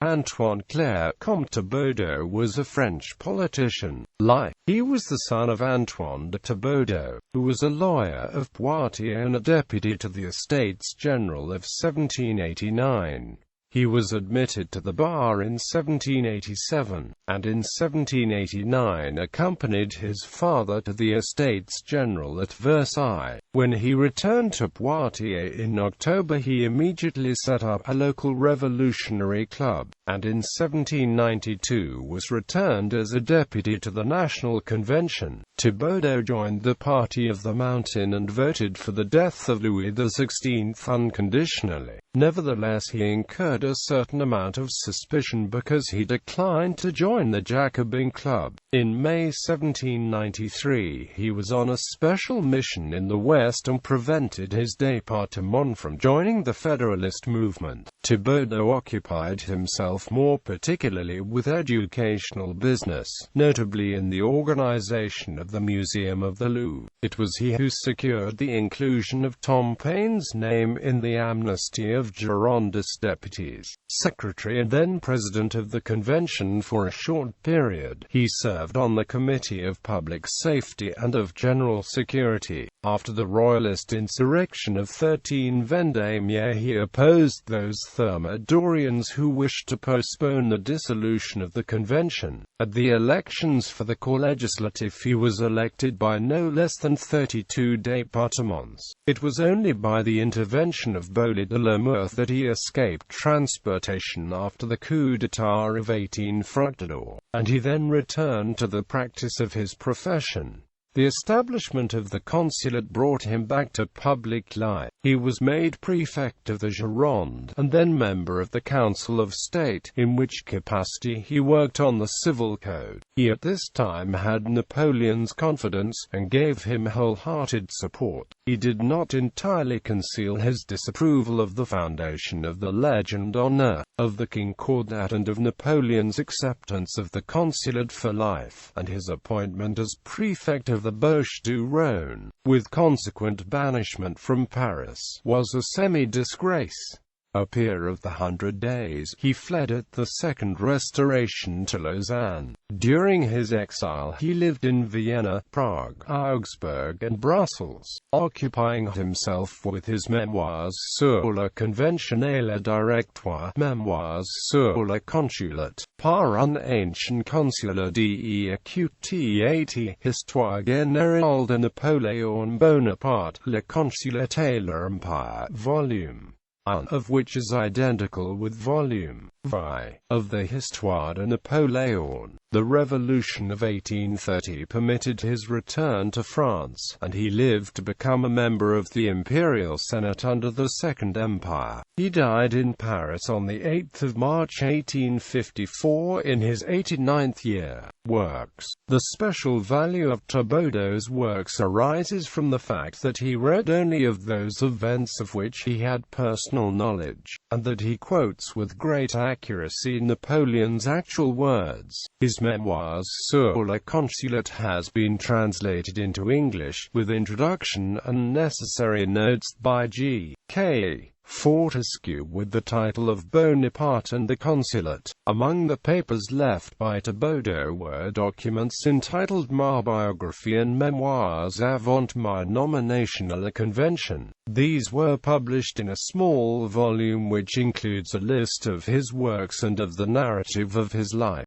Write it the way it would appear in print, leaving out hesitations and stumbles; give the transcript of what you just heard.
Antoine Comte Thibaudeau was a French politician. He was the son of Antoine de Thibaudeau, who was a lawyer of Poitiers and a deputy to the Estates General of 1789. He was admitted to the bar in 1787, and in 1789 accompanied his father to the Estates General at Versailles. When he returned to Poitiers in October, he immediately set up a local revolutionary club, and in 1792 was returned as a deputy to the National Convention. Thibaudeau joined the Party of the Mountain and voted for the death of Louis XVI unconditionally. Nevertheless, he incurred a certain amount of suspicion because he declined to join the Jacobin Club. In May 1793, he was on a special mission in the West and prevented his département from joining the Federalist movement. Thibaudeau occupied himself more particularly with educational business, notably in the organization of the Museum of the Louvre. It was he who secured the inclusion of Tom Paine's name in the amnesty of Girondist deputies. Secretary and then president of the convention for a short period, he served on the Committee of Public Safety and of General Security. After the Royalist insurrection of 13 Vendémiaire, he opposed those Thermidorians who wished to postpone the dissolution of the convention. At the elections for the corps legislatif, he was elected by no less than 32 départements. It was only by the intervention of Bollé de la Mothe that he escaped transportation after the coup d'état of 18 Fructidor, and he then returned to the practice of his profession. The establishment of the consulate brought him back to public life. He was made prefect of the Gironde, and then member of the Council of State, in which capacity he worked on the civil code. He at this time had Napoleon's confidence, and gave him wholehearted support. He did not entirely conceal his disapproval of the foundation of the Légion d'honneur of the Concordat and of Napoleon's acceptance of the consulate for life, and his appointment as prefect of the Bouches-du-Rhône, with consequent banishment from Paris, was a semi-disgrace. A peer of the 100 Days, he fled at the Second Restoration to Lausanne. During his exile he lived in Vienna, Prague, Augsburg and Brussels, occupying himself with his Memoirs sur la Convention et le Directoire, Memoirs sur le Consulat, par un ancien consulat d'Equité, Histoire générale de Napoléon Bonaparte, le Consulat et l'Empire, Volume 1, of which is identical with Volume 5 of the Histoire de Napoléon. The Revolution of 1830 permitted his return to France, and he lived to become a member of the Imperial Senate under the Second Empire. He died in Paris on the 8th of March 1854 in his 89th year. Works. The special value of Thibaudeau's works arises from the fact that he read only of those events of which he had personal knowledge, and that he quotes with great accuracy Napoleon's actual words. His Memoirs sur le Consulat has been translated into English, with introduction and necessary notes by G.K. Fortescue, with the title of Bonaparte and the Consulate. Among the papers left by Thibaudeau were documents entitled Ma Biographie and Memoirs avant ma nomination à la Convention. These were published in a small volume which includes a list of his works and of the narrative of his life.